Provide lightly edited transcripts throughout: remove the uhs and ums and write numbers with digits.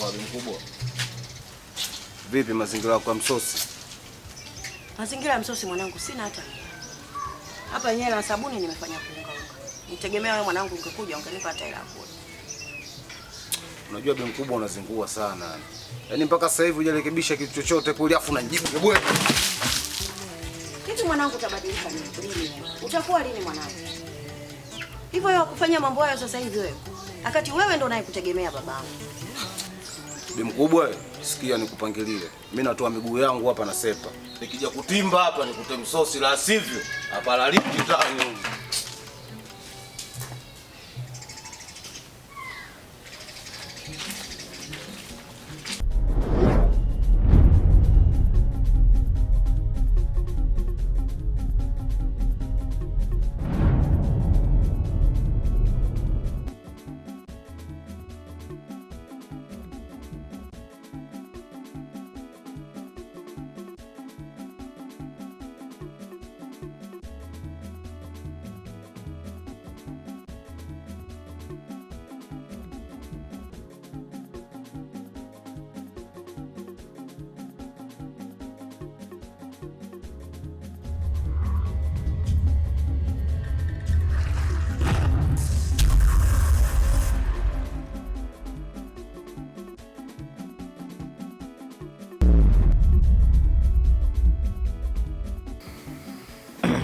Wapi mkubwa? Vipi mazingira kwa Msosi? Mazingira ya Msosi mwanangu sina hata. Hapa yenyewe na sabuni nimefanya kuunga. Nitegemea wewe mwanangu ungekuja ungenipa hata hela kule. Unajua bi mkubwa unazingua sana. Yaani mpaka sasa hivi hujarekebisha kitu chochote kule afu unajibu bwe. Kitu mwanangu utabadilika lini? Utakuwa lini mwanangu? Hivyo wewe kufanya mambo hayo sasa hivi wewe. Wakati wewe ndo unayekutegemea babangu. Bi mkubwa, sikia nikupangilie. Mimi natoa miguu yangu hapa na sepa. Nikija kutimba hapa nikute Msosi, la sivyo hapa laliki tani.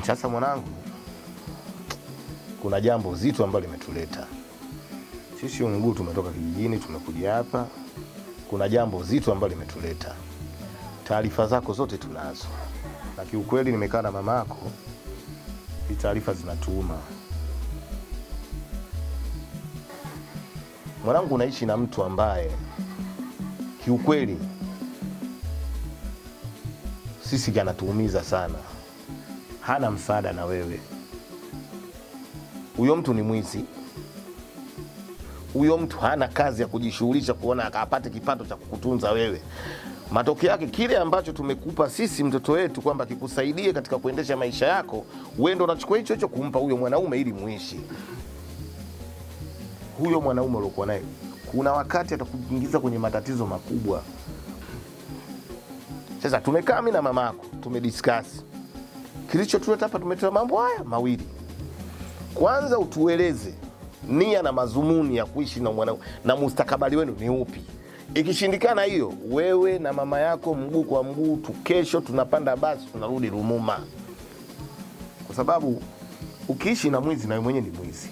Sasa mwanangu, kuna jambo zito ambalo limetuleta sisi. Mguu tumetoka kijijini tumekuja hapa. Kuna jambo zito ambalo limetuleta. Taarifa zako zote tunazo, na kiukweli nimekaa na mama yako, taarifa zinatuuma. Mwanangu, unaishi na mtu ambaye kiukweli sisi anatuumiza sana. Hana msaada na wewe. Huyo mtu ni mwizi. Huyo mtu hana kazi ya kujishughulisha kuona akapate kipato cha kukutunza wewe. Matokeo yake kile ambacho tumekupa sisi mtoto wetu kwamba kikusaidie katika kuendesha maisha yako, wewe ndo unachukua hicho hicho kumpa huyo mwanaume ili muishi. Huyo mwanaume uliokuwa naye kuna wakati atakuingiza kwenye matatizo makubwa. Sasa tumekaa mimi na mamako, tumediscuss. Kilichotuleta hapa, tumetoa mambo haya mawili. Kwanza utueleze nia na mazumuni ya kuishi na mwanao na mustakabali wenu ni upi. Ikishindikana hiyo, wewe na mama yako mguu kwa mguu, kesho tunapanda basi tunarudi Rumuma. Kwa sababu ukiishi na mwizi na wewe mwenyewe ni mwizi.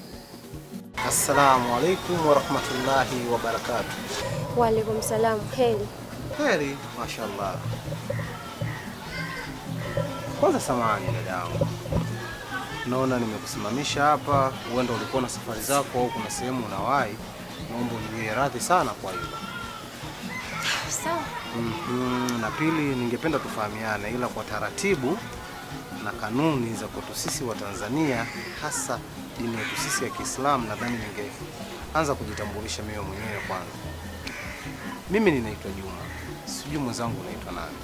Assalamu alaikum wa rahmatullahi wa barakatuh. Wa alaikum salam. Heri. Heri, mashallah. Kwanza samahani dadangu. Naona nimekusimamisha hapa, uenda ulikuwa na safari zako au kuna sehemu unawahi. Naomba uniwie radhi sana kwa hilo. Sawa. Na pili, ningependa tufahamiane, ila kwa taratibu na kanuni za kwetu sisi wa Tanzania, hasa dini yetu sisi ya Kiislamu. Nadhani ningeanza kujitambulisha mimi mwenyewe kwanza. Mimi ninaitwa Juma. Sijui mwenzangu unaitwa nani?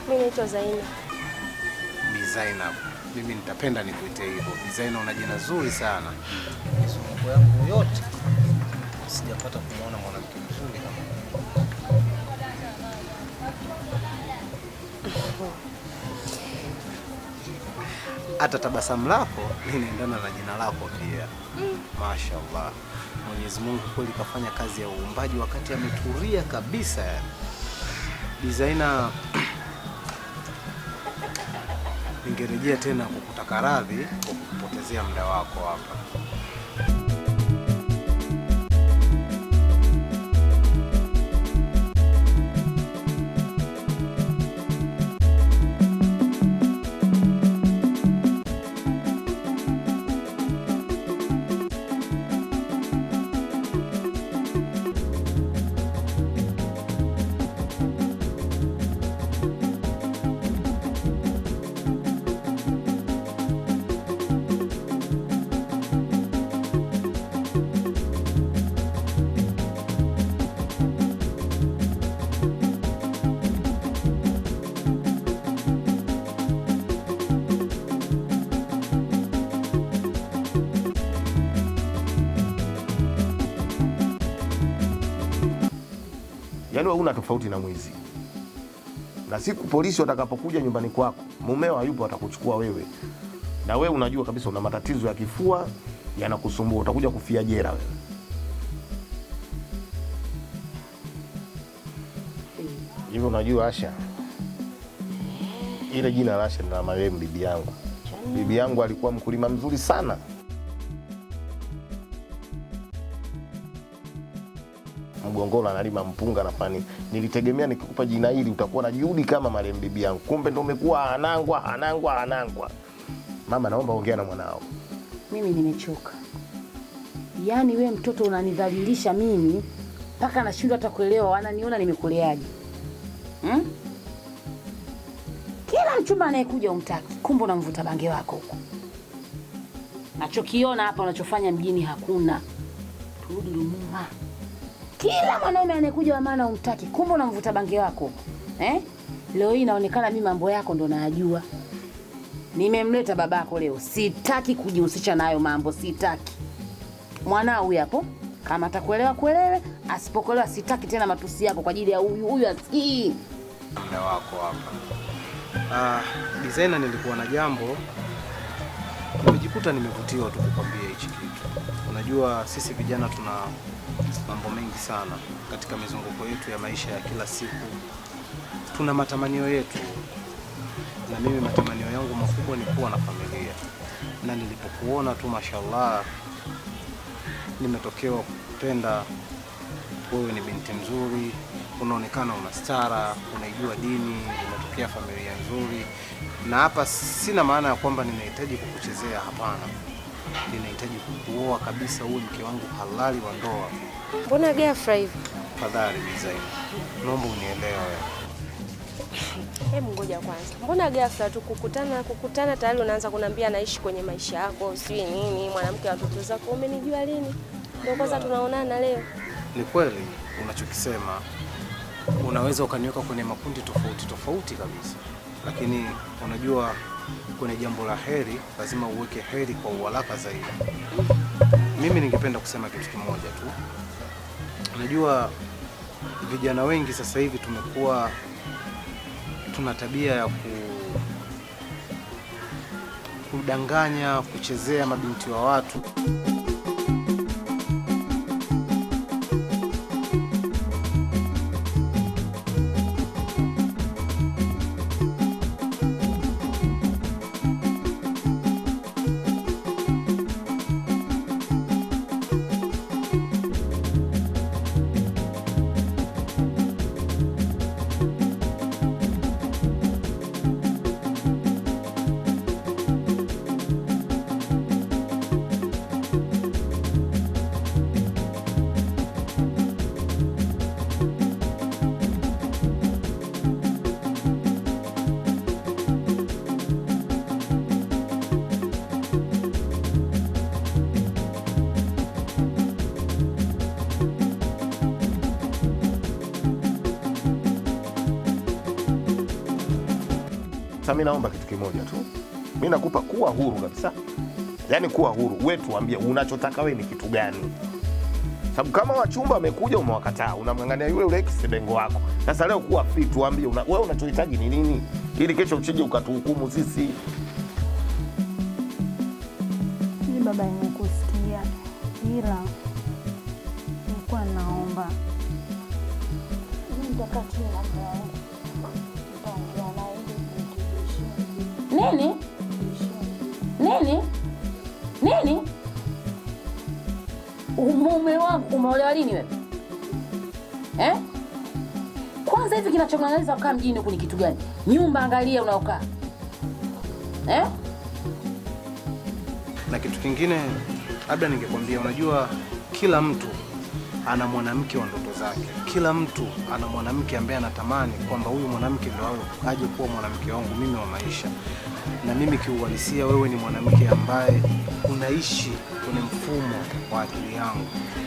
Mimi naitwa Zaina. Bi Zainab. Mimi nitapenda nikuite hivyo. Bi Zainab, una jina zuri sana. Mizunguko yangu yote sijapata kumuona mwanamke mzuri kama hata tabasamu lako linaendana na jina lako pia. Mashaallah. Mwenyezi Mungu kweli kafanya kazi ya uumbaji wakati ametulia kabisa. Bi Zaina, ningerejea tena kukutaka radhi kwa kupotezea muda wako hapa. Yaani wewe una tofauti na mwizi. Na siku polisi watakapokuja nyumbani kwako, mumeo hayupo, atakuchukua wewe. Na wewe unajua kabisa una matatizo ya kifua yanakusumbua, utakuja kufia jela wewe. Hivyo unajua Asha, ile jina la Asha ni la marehemu bibi yangu. Bibi yangu alikuwa mkulima mzuri sana. Mgongola analima mpunga na fani. Nilitegemea nikikupa jina hili utakuwa na juhudi kama marehemu bibi yangu. Kumbe ndio umekuwa anangwa. Mama, naomba ongea na mwanao. Mimi nimechoka. Yaani we mtoto unanidhalilisha mimi mpaka nashindwa hata kuelewa wananiona nimekuleaje. Kila mchumba anayekuja umtaki, kumbe unamvuta bange wako huko. Nachokiona hapa unachofanya mjini hakuna. Turudi nyuma. Kila mwanaume anayekuja wa maana umtaki, kumbe unamvuta bange wako. Leo hii inaonekana mimi mambo yako ndo nayajua. Nimemleta babako leo. Sitaki kujihusisha nayo mambo, sitaki. Mwanao huyu hapo, kama atakuelewa kuelewe, asipokuelewa sitaki tena matusi yako kwa ajili ya huyu asikii. Muda wako hapa. Designer, nilikuwa na jambo. Nimejikuta nimevutiwa tu kukwambia hichi kitu. Unajua sisi vijana tuna mambo mengi sana katika mizunguko yetu ya maisha ya kila siku. Tuna matamanio yetu. Na mimi matamanio yangu makubwa ni kuwa na familia. Na nilipokuona tu mashallah nimetokewa kupenda. Wewe ni binti mzuri, unaonekana una stara, unaijua dini, unatokea familia nzuri. Na hapa sina maana ya kwamba ninahitaji kukuchezea, hapana. Ninahitaji kukuoa kabisa, uwe mke wangu halali wa ndoa. Mbona ghafla hivi? Tafadhali Zaina, naomba unielewe wewe. Hebu ngoja kwanza. Mbona ghafla tu kukutana tayari unaanza kuniambia naishi kwenye maisha yako, sijui nini, mwanamke wa watoto zako, umenijua lini? Ndio kwanza tunaonana leo. Ni kweli unachokisema. Unaweza ukaniweka kwenye makundi tofauti kabisa. Lakini unajua kwenye jambo la heri lazima uweke heri kwa uharaka zaidi. Mimi ningependa kusema kitu kimoja tu. Unajua vijana wengi sasa hivi tuna tabia ya kudanganya, kuchezea mabinti wa watu. Sasa mimi naomba kitu kimoja tu. Mimi nakupa kuwa huru kabisa. Yaani kuwa huru. Wewe tuambie unachotaka wewe ni kitu gani? Sababu kama wachumba wamekuja umewakataa, unamngangania yule kisebengo wako. Sasa leo kuwa free, tuambie wewe unachohitaji ni nini? Ili kesho usije ukatuhukumu sisi. Ni baba, nimekusikia. Ila nilikuwa naomba mtakati na mwanangu. Nini? Mume wangu umeolewa lini wewe? Kwanza hivi kinachong'ang'aniza kukaa mjini huku ni kitu gani? Nyumba angalia unaokaa. Na kitu kingine labda ningekwambia, unajua kila mtu ana mwanamke wa ndoto zake. Kila mtu ana mwanamke ambaye anatamani kwamba huyu mwanamke ndio aje kuwa mwanamke wangu mimi wa maisha. Na mimi kiuhalisia, wewe ni mwanamke ambaye unaishi kwenye mfumo wa akili yangu.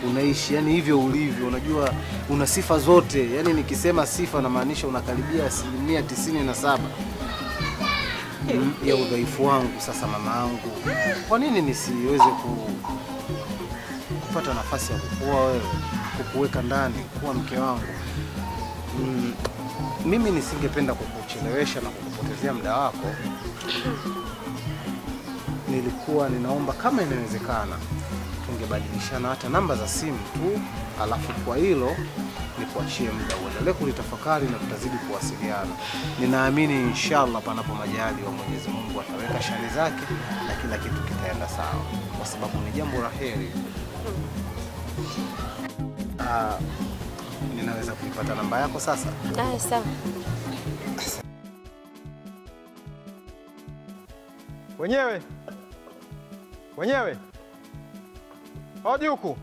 Unaishi yani hivyo ulivyo, unajua una sifa zote. Yani nikisema sifa na maanisha unakaribia 97% ya udhaifu wangu. Sasa mama yangu, kwa nini nisiweze kupata nafasi ya kukuoa wewe, kukuweka ndani, kuwa mke wangu? Mimi nisingependa kukuchelewesha na kukupotezea muda wako. Nilikuwa ninaomba kama inawezekana tungebadilishana hata namba za simu tu, alafu kwa hilo nikuachie muda uendelee kulitafakari na tutazidi kuwasiliana. Ninaamini inshallah panapo majali wa Mwenyezi Mungu ataweka shani zake na kila kitu kitaenda sawa, kwa sababu ni jambo la heri. Ninaweza kuipata namba yako sasa? Sawa. Wenyewe. Hodi huku.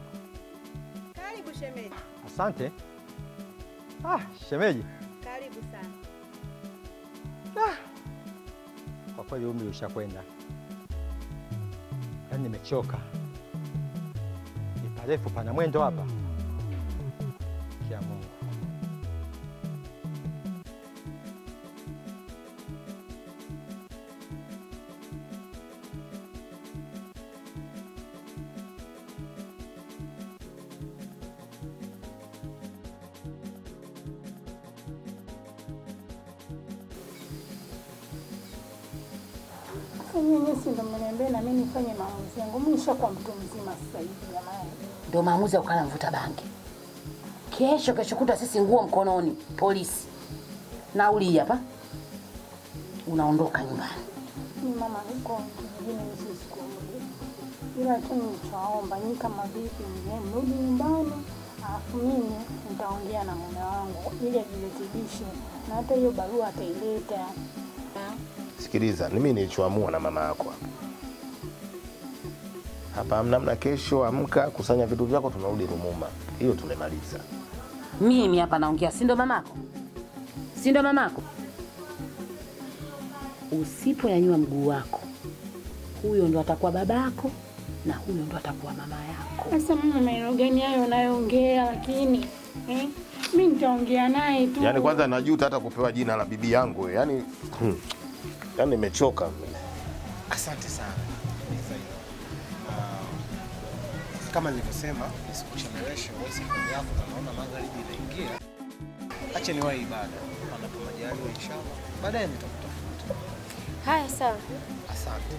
Karibu shemeji. Asante. Shemeji. Karibu sana. Kwa kweli umri ushakwenda. Yaani nimechoka. Ni parefu pana mwendo hapa. Kia Mungu. Nyinyi si ndio mniambia na mimi nifanye maamuzi yangu. Mimi nishakuwa mtu mzima sasa hivi jamani. Ndio maamuzi ya kukala mvuta bangi. Kesho kuta sisi nguo mkononi, polisi. Nauli hapa. Unaondoka nyumbani. Mimi mama niko kijijini nisikuombe. Ila tu nitaomba nyinyi kama vipi mrudi nyumbani, alafu mimi nitaongea na mume wangu ili ajirekebishe na hata hiyo barua ataileta. Sikiliza, mimi nilichoamua na mama yako hapa namna, kesho amka, kusanya vitu vyako, tunarudi Rumuma. Hiyo tumemaliza. Mimi hapa naongea, si ndo mamako? Si ndo mamako? Usiponyanyua mguu wako, huyo ndo atakuwa babako na huyo ndo atakuwa mama yako. Sasa mama, maneno gani hayo unayoongea? Lakini mimi nitaongea naye tu. Yaani kwanza najuta hata kupewa jina la bibi yangu. Yaani nimechoka. Asante sana. Kama nilivyosema, nisikucheleweshe wewe safari yako, na naona magharibi inaingia. Acha niwahi ibada. Panapo majaliwa inshallah. Baadaye nitakutafuta. Haya, sawa. Asante.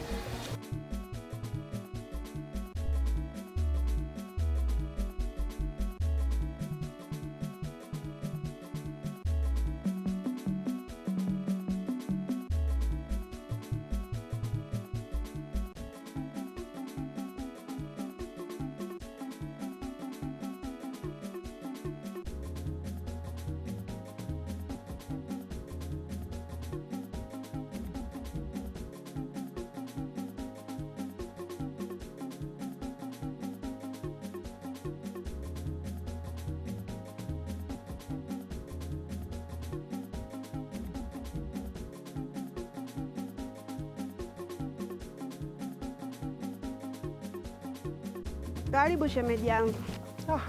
Karibu shemeji yangu.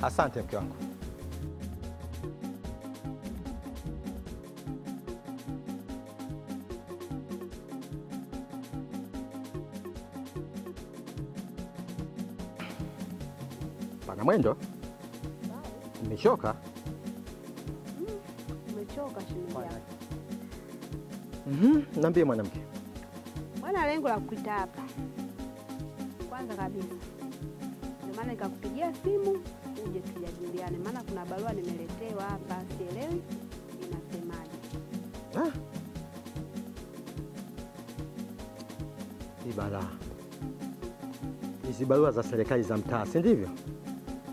Asante mke wangu. Pana mwendo? Nimechoka. Umechoka shemeji yangu? Niambie mwanamke. Bwana, lengo la kukuita hapa, kwanza kabisa ndio maana nikakupigia simu uje tujadiliane, maana kuna barua nimeletewa hapa, sielewi inasemaje. Hizi barua za serikali za mtaa, si ndivyo?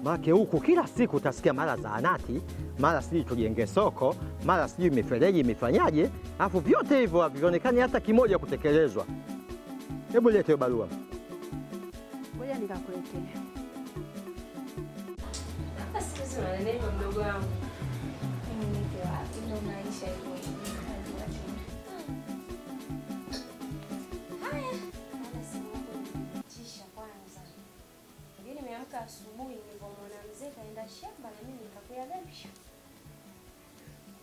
Maana huku kila siku utasikia mara zahanati, mara sijui tujenge soko, mara sijui mifereji imefanyaje, alafu vyote hivyo havionekani hata kimoja kutekelezwa. Hebu lete hiyo barua. Ngoja nikakuletea. Sisi wananeno mdogo wangu. Mimi niko wapi? Ndio maisha hivyo. Haya, bana simu yako nimetisha kwanza. Mimi nimeamka asubuhi nilipomwona mzee kaenda shamba na mimi nikakuya dhambi.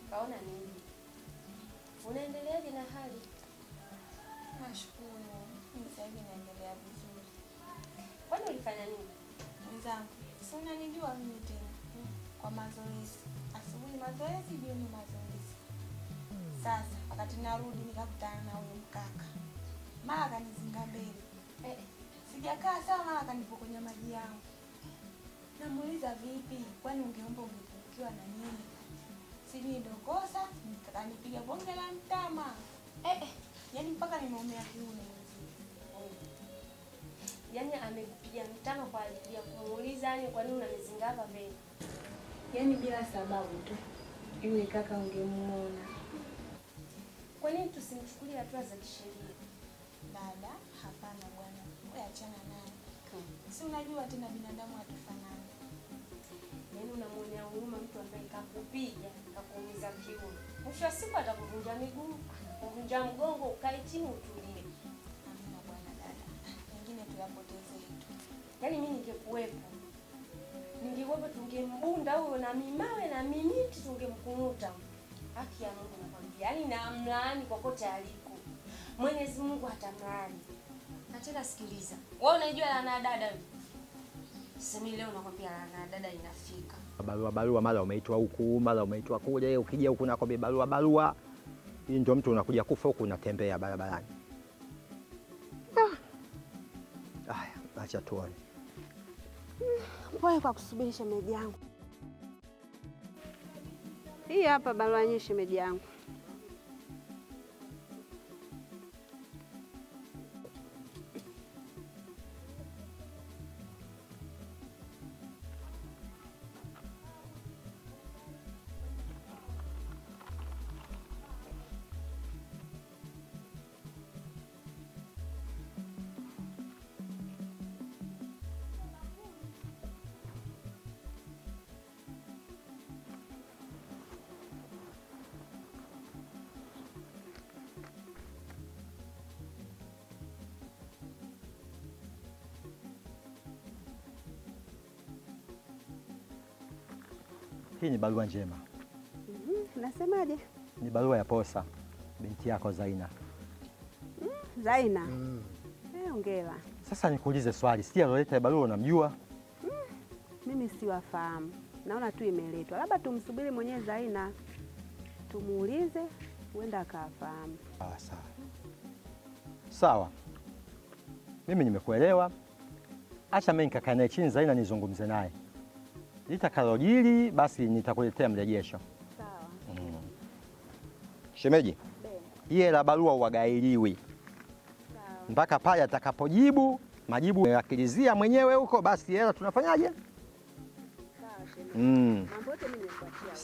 Kaona nini? Unaendeleaje na hali? Nashukuru. Mimi sasa hivi naendelea vizuri. Kwani ulifanya nini? Mwenzangu, si unanijua mimi tena. Kwa mazoezi. Asubuhi mazoezi, jioni mazoezi. Sasa wakati narudi nikakutana na huyo mkaka. Mara kanizinga mbele. Sijakaa sawa, mara kanipokonya maji yangu. Namuuliza vipi? Kwani ungeomba ungepungukiwa na nini? Sijui ndo kosa, nikanipiga bonge la mtama. Yaani mpaka nimeumea kiuno. Yaani amekupiga mtama kwa ajili ya kumuuliza yani kwa nini unanizinga hapa mbele. Yaani bila sababu tu. Yule kaka ungemuona. Kwa nini tusimchukulie hatua za kisheria? Dada, hapana bwana. Wewe achana naye. Si unajua tena binadamu hatufanani. Yaani unamwonea huruma mtu ambaye kakupiga, kakuumiza kiuno. Mwisho wa siku atakuvunja miguu, kuvunja mgongo, ukae chini utulie. Amina bwana dada. Wengine tuyapoteze tu. Yaani mimi ningekuwepo tungembunda huyo na mimawe na mimiti tungemkumuta. Haki ya Mungu nakwambia. Yaani namlaani kokote aliko. Mwenyezi Mungu atamlaani. Na tena sikiliza. Wewe unajua laana dada wewe? Sema leo nakwambia laana dada inafika. Barua mara umeitwa huku, mara umeitwa kule, ukija huku na kwambia barua. Hii ndio mtu unakuja kufa huku unatembea barabarani. Haya, acha tuone. Pole kwa kusubiri shemeji yangu. Hii hapa barua yenyewe shemeji yangu. Hii ni barua njema. Unasemaje? Ni barua ya posa binti yako Zaina. Zaina? Hongera. Sasa nikuulize swali, si aloleta barua unamjua? Mimi siwafahamu. Naona tu imeletwa. Labda tumsubiri mwenyewe Zaina. Tumuulize, huenda akafahamu. Sawa. Sawa. Mimi nimekuelewa. Acha mimi nikakaa naye chini Zaina nizungumze naye. Litakalojili basi nitakuletea mrejesho. Sawa. Shemeji, hii la barua uwagailiwi. Sawa. Mpaka pale atakapojibu, majibu yakilizia mwenyewe huko basi hela tunafanyaje? Sawa shemeji. Mambo yote mimi nimefuatia.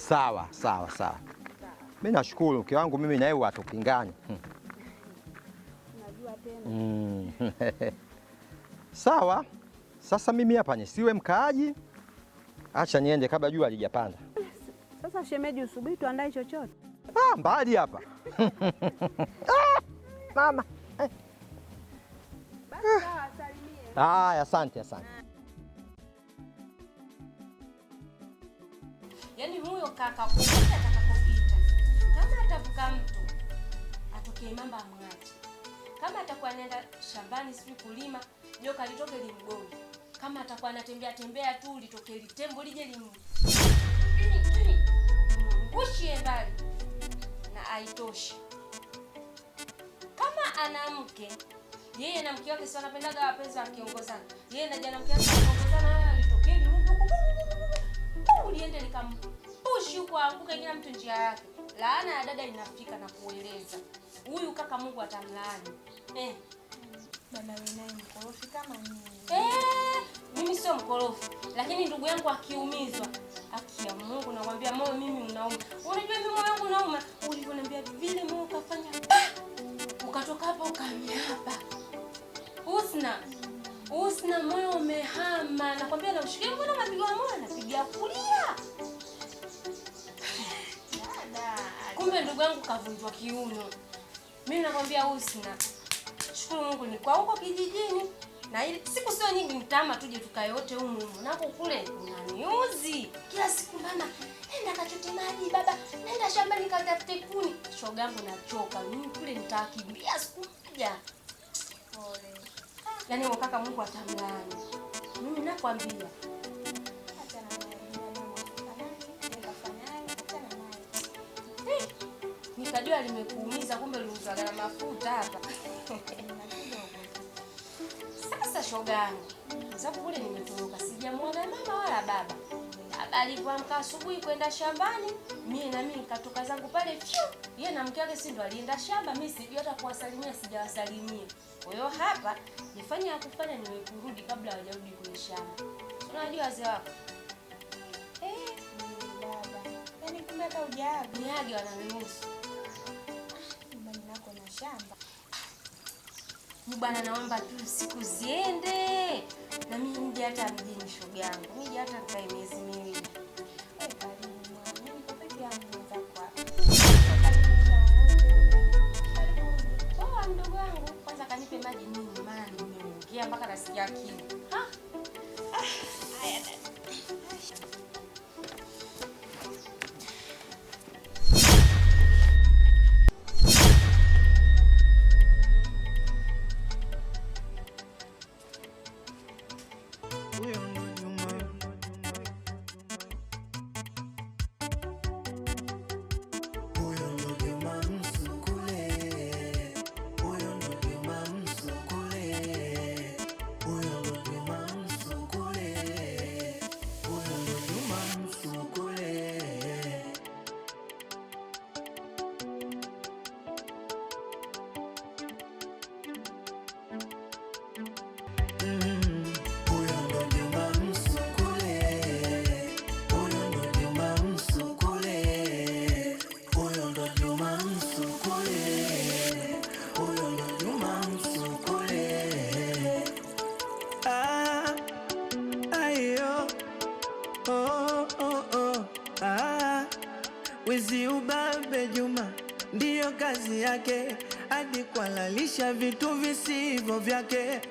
Sawa. Mimi nashukuru mke wangu, mimi na wewe hatupingani. Unajua tena. Sawa. Sasa mimi hapa nisiwe mkaaji. Acha niende kabla jua halijapanda. Sasa shemeji, usubiri tuandae chochote. Mbali hapa. Mama. Basi sawa, salimie. Asante. Yaani huyo kaka kupita atakapopita. Kama atavuka mtu, atokee mamba amng'ate. Kama atakuwa anaenda shambani siku kulima, joka litoke limgonge. Kama atakuwa anatembea tu litoke litembo lije ngushie mbali na aitoshe. Kama ana mke, yeye na mke wake si wanapendaga wapenzi wakiongozana. Yeye na jana mke wake wanaongozana, litokee liende likampushi huko anguka kila mtu njia yake. Laana ya dada inafika na kueleza. Huyu kaka Mungu atamlaani. Dada wewe naye mkorofi kama nini? Mimi sio mkorofi, lakini ndugu yangu akiumizwa, haki ya Mungu nakwambia moyo mimi unauma. Unajua mimi moyo wangu unauma, ulivyoniambia vile moyo ukafanya ukatoka hapa ukamia hapa. Husna moyo umehama, nakwambia na ushikie mbona mapigo ya moyo anapiga kulia. Kumbe ndugu yangu kavunjwa kiuno. Mimi nakwambia Husna, shukuru Mungu ni kwa huko kijijini. Na ile siku sio nyingi mtama tuje tukae wote humu. Nako kule unaniuzi. Kila siku mama, nenda kachote maji baba, nenda shambani katafute kuni. Shoga yangu nachoka. Mimi kule nitakimbia siku moja. Pole. Yaani wakaka Mungu atamlaani. Mimi nakwambia. Acha na mimi binadamu afanani, nikafanyaje? Acha na nikajua limekuumiza, kumbe uliuza na mafuta hapa. Sasa shoga yangu, sababu kule nimetoroka, sijamuona mama wala baba. Baba alipoamka asubuhi kwenda shambani, mimi nikatoka zangu pale fyu. Yeye na mke wake si ndo alienda shamba, mimi sijui hata kuwasalimia, sijawasalimia. Kwa hiyo hapa nifanye kufanya niwe kurudi kabla hawajarudi kwenye shamba. Unajua wazee wako? Baba. Yaani kumbe hata hujaga. Niage wananihusu. Nyumbani nako na shamba. Bwana naomba tu siku ziende. Na mimi nje hata mjini shoga yangu. Mimi hata nikae miezi miwili. Karibu mwana. Mimi niko peke yangu naweza kwa. Oh, mdogo wangu, kwanza kanipe maji nini maana nimeongea mpaka nasikia kiu. Haya dada. Wizi ubabe Juma ndiyo kazi yake, hadi kuhalalisha vitu visivyo vyake.